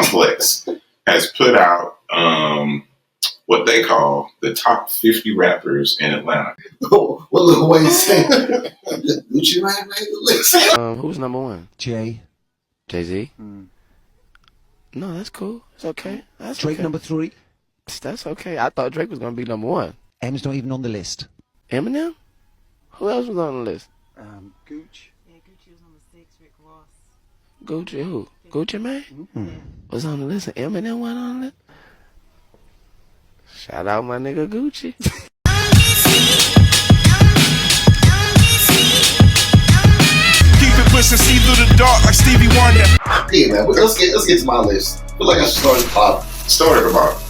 Complex has put out what they call the top 50 rappers in Atlanta. What Lil Wayne said? Gucci Mane made the list. Who's number one? Jay-Z? No, that's cool. It's okay. That's Drake okay. number 3. That's okay. I thought Drake was going to be number one. M's not even on the list. Eminem? Who else was on the list? Gooch. Yeah, Gucci was on the 6. Rick Ross. Gucci who? Gucci Mane? Was on the list and Eminem went on the list? Shout out my nigga Gucci. Keep it pushing, see through the dark like Stevie Wonder. Yeah, man. Let's get to my list. I feel like I should start at the bottom. Start at the bottom.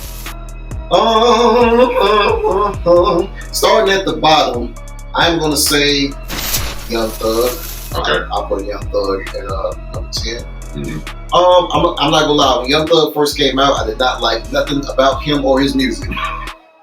Starting at the bottom, I'm gonna say Young Thug. Okay. I'll put Young Thug at number 10. I'm not gonna lie. When Young Thug first came out, I did not like nothing about him or his music,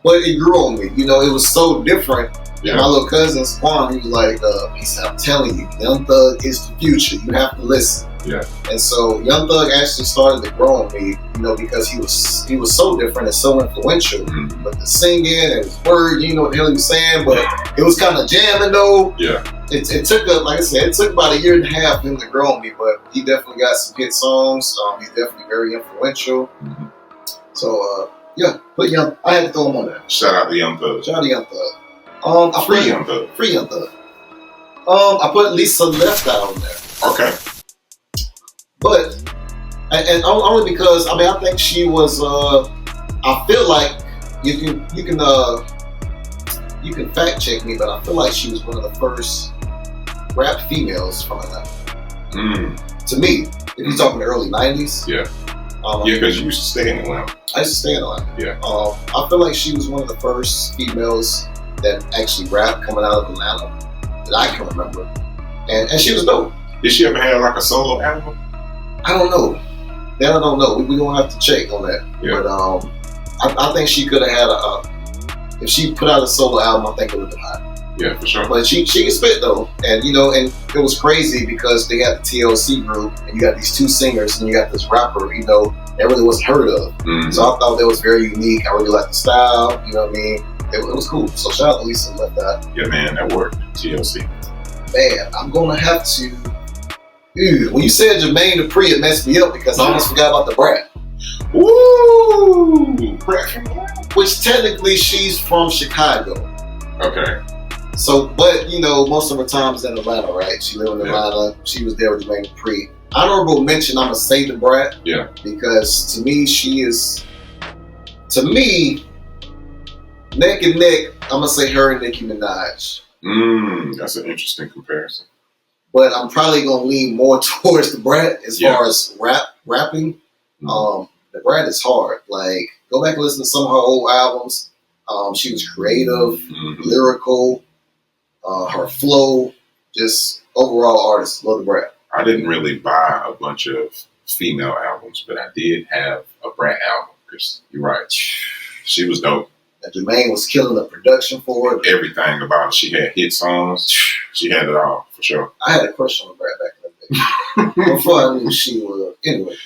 but it grew on me. You know, it was so different. Yeah. My little cousin Spawn, he was like, he said, "I'm telling you, Young Thug is the future. You have to listen." Yeah. And so Young Thug actually started to grow on me, you know, because he was so different and so influential. But the singing and his words, you know what the hell he was saying, but it was kind of jamming though. Yeah. It took, like I said, it took about a year and a half for him to grow on me, but he definitely got some hit songs. He's definitely very influential. So yeah, but I had to throw him on there. Shout out to Young Thug. Shout out to Young Thug. Free Young Thug. Free Young Thug. I put Lisa Left Eye on there. Okay. But, and only because, I mean, I think she was, I feel like you can fact check me, but I feel like she was one of the first rap females from Atlanta. To me, if you're talking the early 90s. Yeah. Yeah, because you used to stay in Atlanta. I used to stay in Atlanta. Yeah. I feel like she was one of the first females that actually rap coming out of Atlanta that I can remember. And she was dope. Did she ever have like a solo album? I don't know. That I don't know. We don't have to check on that. Yeah. But I think she could have had if she put out a solo album, I think it would have been hot. Yeah, for sure. But she can spit though. And you know, and it was crazy because they got the TLC group and you got these two singers and you got this rapper, you know, that really wasn't heard of. So I thought that was very unique. I really liked the style, you know what I mean? It was cool. So shout out to Lisa Left Eye. Yeah, man, that worked. TLC. Man, I'm gonna have to. When you said Jermaine Dupri, it messed me up because I almost forgot about the Brat. Woo! Brat from Atlanta. Which technically she's from Chicago. Okay. So, but you know, most of her time's in Atlanta, right? She lived in Atlanta. She was there with Jermaine Dupri. Honorable mention, I'm gonna say the Brat. Yeah. Because to me, she is. To me, neck and neck, I'm gonna say her and Nicki Minaj. That's an interesting comparison. But I'm probably gonna lean more towards the Brat as far as rapping. The Brat is hard. Like, go back and listen to some of her old albums. She was creative, lyrical, her flow, just overall artist. Love the Brat. I didn't really buy a bunch of female albums, but I did have a Brat album because you're right. She was dope. And Jermaine was killing the production for it. Everything about it. She had hit songs. She had it all, for sure. I had a crush on the Brat back in the day. Before I knew she was. Anyway.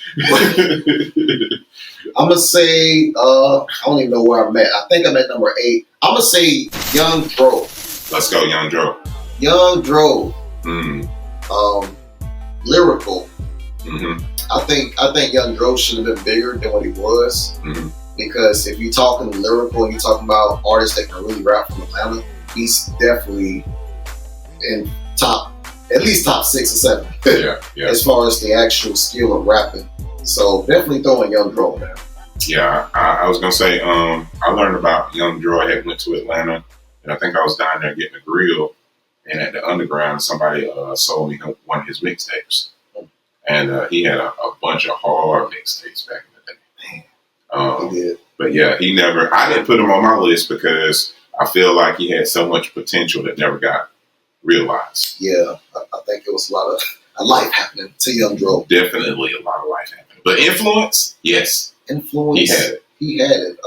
I'm going to say, I don't even know where I'm at. I think I'm at number 8. I'm going to say Young Dro. Let's go, Young Dro. Young Dro. Lyrical. I think Young Dro should have been bigger than what he was. Because if you're talking lyrical and you're talking about artists that can really rap from Atlanta, he's definitely in at least top 6 or 7. Yeah. As far as the actual skill of rapping. So definitely throwing Young Dro in there. Yeah, I was gonna say, I learned about Young Dro. I had went to Atlanta, and I think I was down there getting a grill, and at the Underground, somebody sold me one of his mixtapes, and he had a bunch of hard mixtapes back in the day. He did. But yeah, I didn't put him on my list because I feel like he had so much potential that never got realized. Yeah, I think it was a lot of life happening to Young Dro. Definitely a lot of life happening. But influence, yes. Influence. He had it. He had it.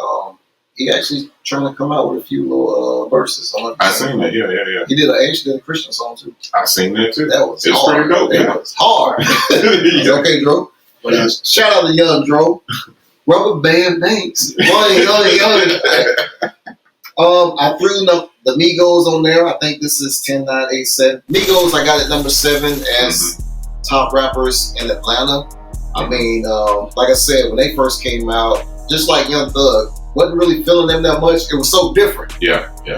He actually trying to come out with a few little verses. I seen that. Yeah. He did a Christian song too. I seen that too. That was it's hard. Pretty dope. That was hard. Okay, Dro. But shout out to Young Dro. Rubber Band Banks. I threw the Migos on there. I think this is 10, 9, 8, 7. Migos, I got at number 7 as top rappers in Atlanta. I mean, like I said, when they first came out, just like Young Thug, wasn't really feeling them that much. It was so different. Yeah. You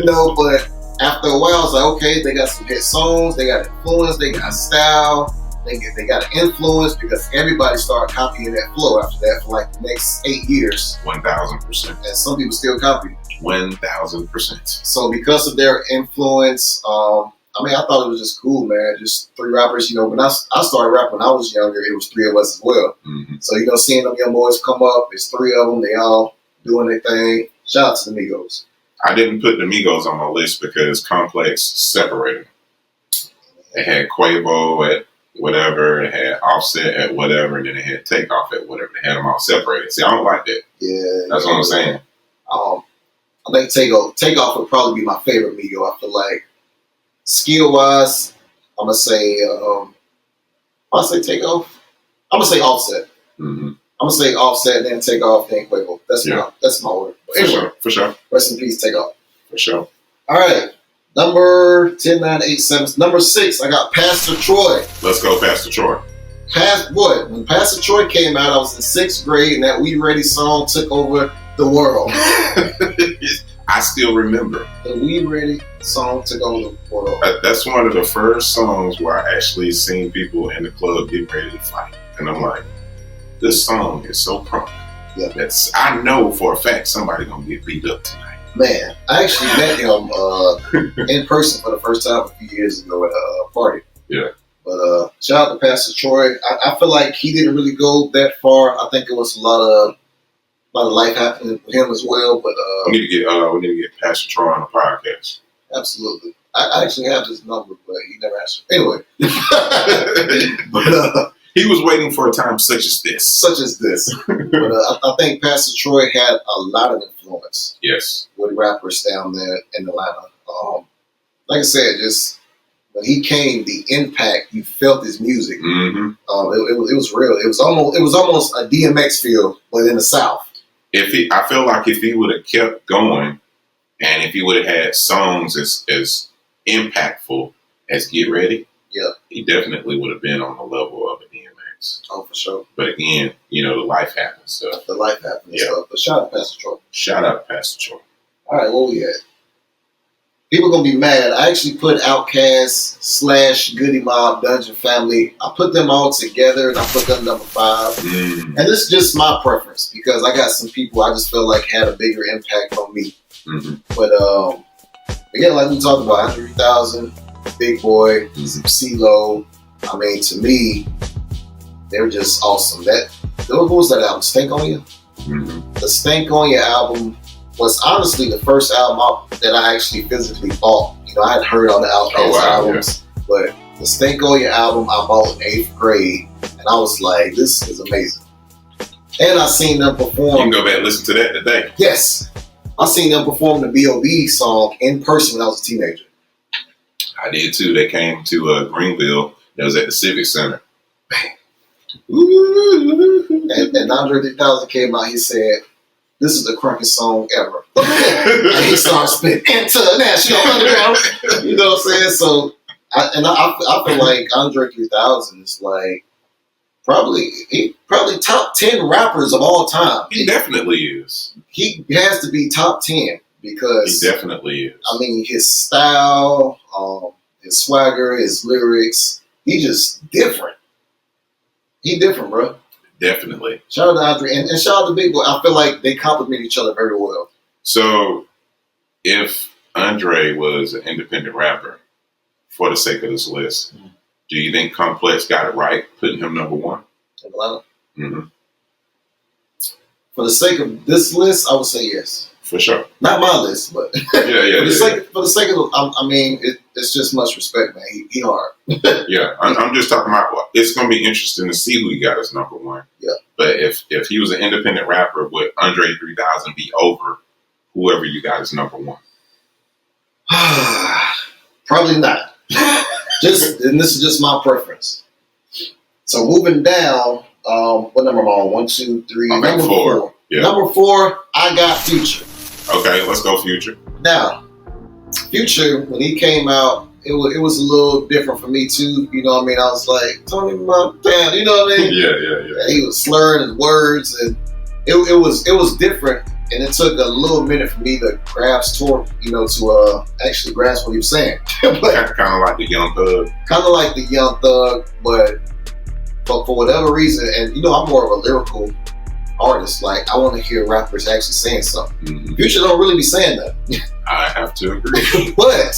know, but after a while, I was like, okay, they got some hit songs, they got influence, they got style, they got an influence because everybody started copying that flow after that for like the next 8 years. 1,000%. And some people still copy. 1,000%. So because of their influence, I mean, I thought it was just cool, man. Just 3 rappers. You know, when I started rapping when I was younger, it was 3 of us as well. Mm-hmm. So, you know, seeing them young boys come up, it's 3 of them. They all doing their thing. Shout out to the Migos. I didn't put the Migos on my list because Complex separated them. They had Quavo at whatever, they had Offset at whatever, and then they had Takeoff at whatever. They had them all separated. See, I don't like that. Yeah. That's what I'm saying. I think Takeoff would probably be my favorite Migo. I feel like skill-wise, I'm going to say, I'll say Takeoff. I'm going to say Offset. Mm-hmm. I'm going to say Offset, then Takeoff, then Quavo. That's my word. But anyway, For sure. Rest in peace, Takeoff. For sure. All right. Number 10, 9, 8, 7. Number 6, I got Pastor Troy. Let's go Pastor Troy. When Pastor Troy came out, I was in 6th grade, and that We Ready song took over the world. I still remember. The We Ready song took over the world. That's one of the first songs where I actually seen people in the club get ready to fight. And I'm like, this song is so crunk. Yeah. I know for a fact somebody gonna get beat up tonight. Man, I actually met him in person for the first time a few years ago at a party. Yeah. But shout out to Pastor Troy. I feel like he didn't really go that far. I think it was a lot of life happening with him as well. But we need to get Pastor Troy on the podcast. Absolutely. I actually have his number, but he never answered. Anyway. But he was waiting for a time such as this. But I think Pastor Troy had a lot of influence. Yes. With rappers down there in Atlanta. Like I said, just when he came, the impact, you felt his music. Mm-hmm. It was real. It was almost a DMX feel, but in the South. I feel like if he would have kept going, and if he would have had songs as impactful as Get Ready, yeah, he definitely would have been on the level of a DMX. Oh, for sure. But again, you know, the life happens stuff. The life happens stuff. But shout out to Pastor Troy. Shout out to Pastor Troy. All right, what we at? People gonna be mad. I actually put Outkast / Goody Mob, Dungeon Family. I put them all together, and I put them number 5. And this is just my preference because I got some people I just feel like had a bigger impact on me. Mm-hmm. But again, like we talked about, Andre 3000, Big Boy, CeeLo. I mean, to me, they're just awesome. What was that album? Stank on You? Mm-hmm. The Stank on You album was honestly the first album that I actually physically bought. You know, I had heard all the Outkast albums, but the Stank on You album I bought in 8th grade, and I was like, this is amazing. And I seen them perform. You can go back and listen to that today. Yes. I seen them perform the B.O.B. song in person when I was a teenager. I did too. They came to Greenville. That was at the Civic Center. And Andre 3000 came out, he said, this is the crankest song ever. And he started spitting international underground. You know what I'm saying? So, I feel like Andre 3000 is like probably top 10 rappers of all time. He definitely is. He has to be top 10 because he definitely is. I mean, his style, his swagger, his lyrics, he just different. He different, bro. Definitely. Shout out to Andre and shout out to Big Boy. I feel like they complement each other very well. So, if Andre was an independent rapper, for the sake of this list, do you think Complex got it right, putting him number 1? Atlanta? Mm-hmm. For the sake of this list, I would say yes. For sure. Not my list, but for the sake of, I mean, it's just much respect, man. He hard. Yeah, I'm just talking about. It's going to be interesting to see who he got as number 1. Yeah. But if he was an independent rapper, would Andre 3000 be over whoever you got as number 1? Probably not. And this is just my preference. So moving down, what number am I on? 1, 2, 3. I'm Number at 4. Yeah. Number 4, I got Future. Okay, let's go Future. Now, Future, when he came out, it was a little different for me too. You know what I mean? I was like, Tony Montana, you know what I mean? Yeah. He was slurring his words, and it was different. And it took a little minute for me to grasp to actually grasp what he was saying. Kind of like the Young Thug. Kind of like the Young Thug, but for whatever reason, and I'm more of a lyrical artist. Like, I want to hear rappers actually saying something. Mm-hmm. Future don't really be saying that. I have to agree. But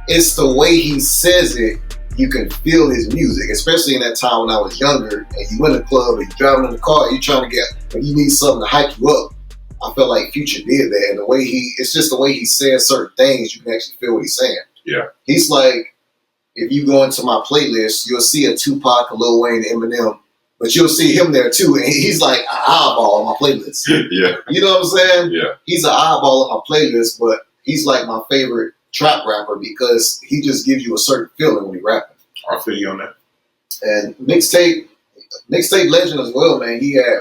it's the way he says it. You can feel his music, especially in that time when I was younger, and you in the club, and you driving in the car, and you trying to and you need something to hype you up. I felt like Future did that, and it's just the way he says certain things, you can actually feel what he's saying. Yeah. He's like, if you go into my playlist, you'll see a Tupac, a Lil Wayne, Eminem, but you'll see him there too, and he's like an eyeball on my playlist. Yeah. You know what I'm saying? Yeah. He's an eyeball on my playlist, but he's like my favorite trap rapper because he just gives you a certain feeling when he rapping. I'll feel you on that. And mixtape legend as well, man. He had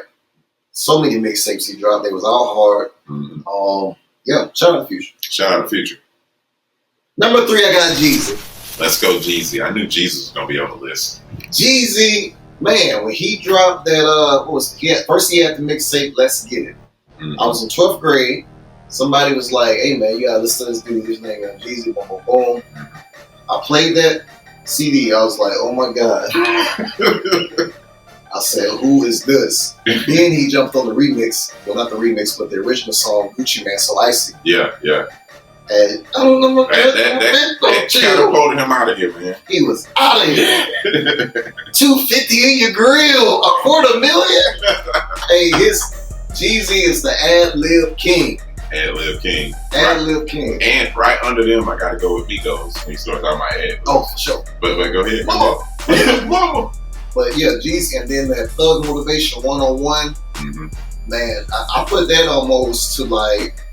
so many mixtapes he dropped. They was all hard. Mm-hmm. Yeah, shout out to Future. Shout out to Future. Number 3, I got Jeezy. Let's go Jeezy. I knew Jesus was gonna be on the list. Jeezy, man, when he dropped that, first he had the mixtape Let's Get It. Mm-hmm. I was in 12th grade. Somebody was like, hey man, you gotta listen to this dude, his name is Jeezy, boom, boom, boom. I played that CD, I was like, oh my God. I said, who is this? Then he jumped on the remix, well not the remix, but the original song, Gucci Man So Icy. Yeah. And I don't know That catapulted him out of here, man. He was out of here. $250 in your grill, $250,000. Hey, Jeezy is the ad-lib king. Ad-lib king. Ad-lib king. And right under them, I gotta go with Migos when you start talking about ad-libs. Oh, for sure. But go ahead. Mama. But yeah, Jeezy, and then that Thug Motivation 101. Mm-hmm. Man, I put that almost to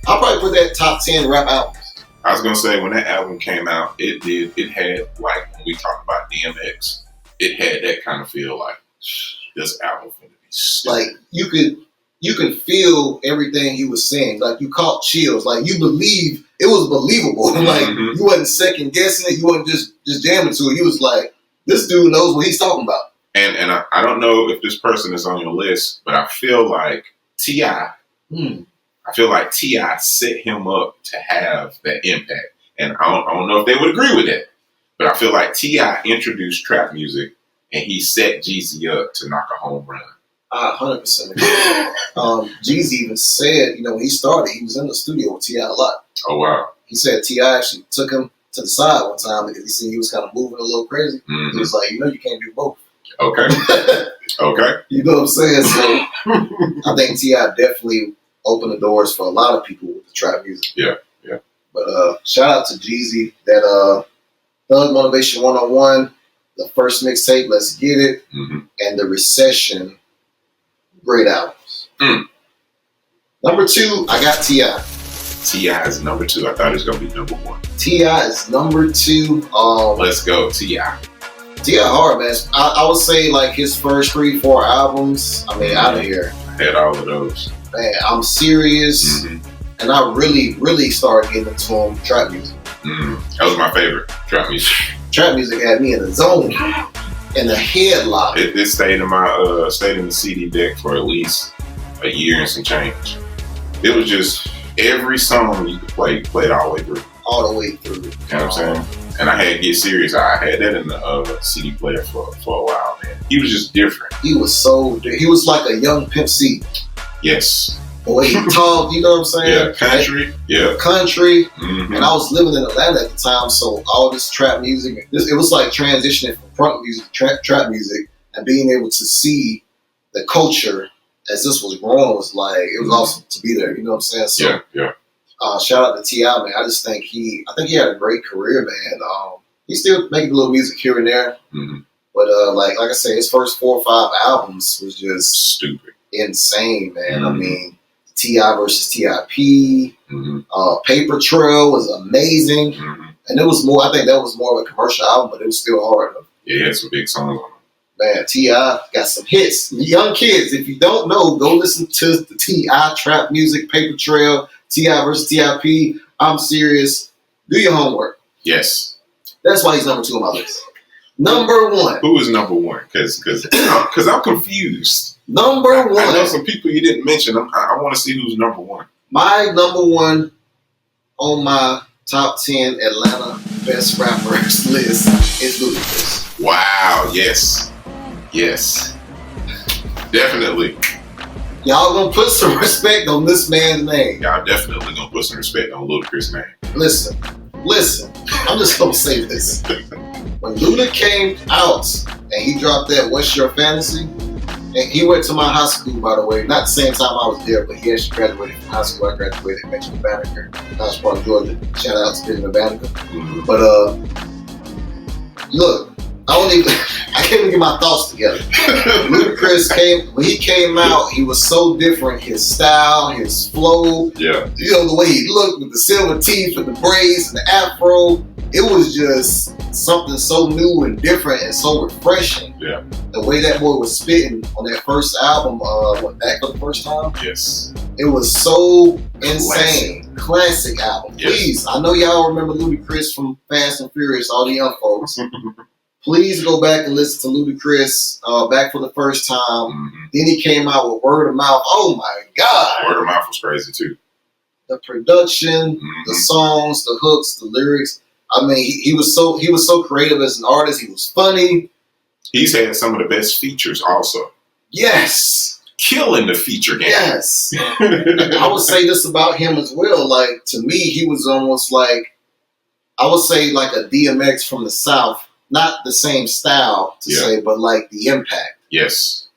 I'll probably put that top 10 rap albums. I was gonna say when that album came out, it had like when we talked about DMX, it had that kind of feel like this album gonna be stupid. Like you could feel everything he was saying. Like you caught chills. Like you believe it was believable. Like you wasn't second guessing it. You wasn't just jamming to it. You was like, this dude knows what he's talking about. And I don't know if this person is on your list, but I feel like T.I. I feel like T.I. set him up to have that impact. And I don't know if they would agree with that. But I feel like T.I. introduced trap music and he set Jeezy up to knock a home run. I 100% agree. Jeezy even said, when he started, he was in the studio with T.I. a lot. Oh, wow. He said T.I. actually took him to the side one time because he seen he was kind of moving a little crazy. Mm-hmm. He was like, you can't do both. Okay. Okay. You know what I'm saying? So I think T.I. definitely opened the doors for a lot of people with the trap music. Yeah. But shout out to Jeezy, that Thug Motivation 101, the first mixtape, Let's Get It, and The Recession, great albums. Number 2, I got T.I. T.I. is number 2. I thought it was going to be number 1. T.I. is number 2. Let's go, T.I. T.I. hard, man. I would say like his first 3-4 albums, out of here. I had all of those. Man, I'm serious. And I really, really started getting into trap music. That was my favorite, trap music. Trap music had me in the zone, in the headlock. It stayed in my stayed in the CD deck for at least a year and some change. It was just every song you could play, you played all the way through. All the way through. You know what I'm saying? And I had Get Serious. I had that in the CD player for a while, man. He was just different. He was like a young Pimp C. Yes. The way he talked, you know what I'm saying? Yeah, country. Yeah. Country. And I was living in Atlanta at the time, so all this trap music, it was like transitioning from front music to trap music, and being able to see the culture as this was growing was like, it was awesome to be there, you know what I'm saying? So, yeah. Shout out to T.I., man. I just think he had a great career, man. He's still making a little music here and there, but like I said, his first 4 or 5 albums was just stupid, insane, man. I mean, T.I. versus T.I.P. Paper Trail was amazing, and it was more. I think that was more of a commercial album, but it was still hard. Yeah, it had some big songs on it. Man, T.I. got some hits. Young kids, if you don't know, go listen to the T.I. trap music, Paper Trail, T.I. versus T.I.P. I'm serious. Do your homework. Yes. That's why he's number 2 on my list. Number 1. Who is number 1? Because I'm confused. Number 1. I know some people you didn't mention. I want to see who's number 1. My number 1 on my top 10 Atlanta best rappers list is Ludacris. Wow. Yes. Yes. Definitely. Y'all gonna put some respect on this man's name. Y'all definitely gonna put some respect on Ludacris' name. Listen. I'm just gonna say this. When Luda came out and he dropped that What's Your Fantasy, and he went to my high school, by the way, not the same time I was there, but he actually graduated from high school. I graduated at Benjamin Banneker, College Park, Georgia. Shout out to Benjamin Banneker. Mm-hmm. But look, I can't even get my thoughts together. Ludacris when he came out, he was so different. His style, his flow, Yeah. you know, the way he looked with the silver teeth and the braids and the afro. It was just something so new and different and so refreshing. Yeah. The way that boy was spitting on that first album, went back for the first time. Yes. It was so insane. Classic album. Yes. Please, I know y'all remember Ludacris from Fast and Furious, all the young folks. Please go back and listen to Ludacris back for the first time. Mm-hmm. Then he came out with Word of Mouth. Oh my God. Word of mouth was crazy too. The production, Mm-hmm. the songs, the hooks, the lyrics. I mean, he was so creative as an artist. He was funny. He's had some of the best features also. Yes. Killing the feature game. Yes. I would say this about him as well. Like, to me, he was almost like, I would say like a DMX from the South. Not the same style to say, but like the impact. Yes.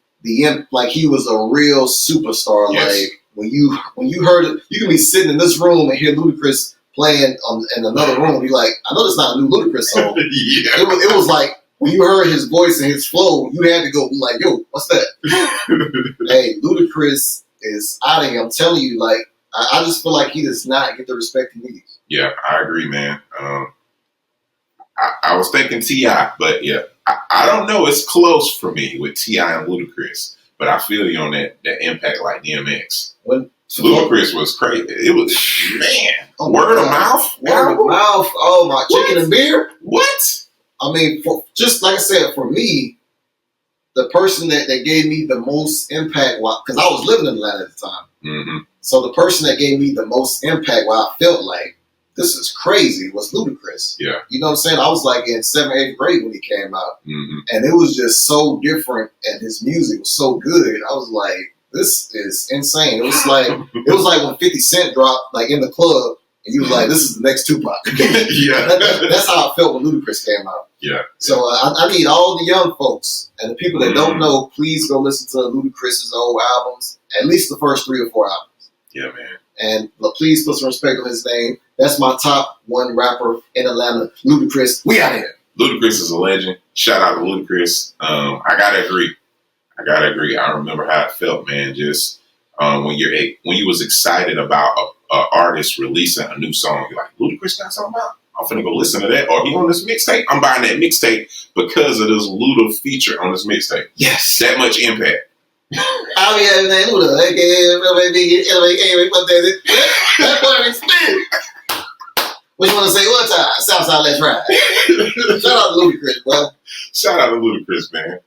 Like he was a real superstar. Yes. Like when you heard it, you can be sitting in this room and hear Ludacris playing in another room. You're like, I know that's not a new Ludacris song. Yeah. It was like when you heard his voice and his flow, you had to go like, yo, what's that? Hey, Ludacris is out of here. I'm telling you, like, I just feel like he does not get the respect he needs. Yeah, I agree, man. I was thinking T.I., but yeah, I don't know. It's close for me with T.I. and Ludacris, but I feel you on that impact like DMX. When Ludacris was crazy. It was, man, word of mouth? Word of mouth. Oh, my chicken and beer? What? I mean, just like I said, for me, the person that gave me the most impact, because I was living in Atlanta at the time. Mm-hmm. So the person that gave me the most impact, where I felt like, this is crazy, was Ludacris. Yeah. You know what I'm saying? I was like in 7th, 8th grade when he came out. Mm-hmm. And it was just so different and his music was so good. I was like, this is insane. It was like when 50 Cent dropped like in the club and you was like, this is the next Tupac. Yeah. That's how I felt when Ludacris came out. Yeah. So I need all the young folks and the people that don't know, please go listen to Ludacris's old albums, at least the first 3 or 4 albums. Yeah, man. And please put some respect on his name. That's my top 1 rapper in Atlanta, Ludacris. We out here. Ludacris is a legend. Shout out to Ludacris. I gotta agree. I remember how it felt, man. Just when you was excited about a artist releasing a new song, you're like, Ludacris got something out? I'm finna go listen to that. Or he on this mixtape? I'm buying that mixtape because of this Luda feature on this mixtape. Yes. That much impact. I'll be everything Luda. That boy spin. What you want to say? What time? Southside, let's ride. Shout out to Ludacris, bro. Shout out to Ludacris, man.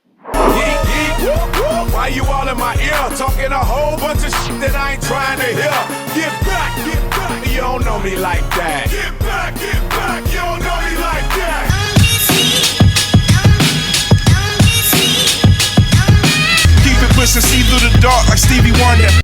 Why you all in my ear talking a whole bunch of shit that I ain't trying to hear? Get back, you don't know me like that. Get back, you don't know me like that. Keep it pushing, see through the dark like Stevie Wonder.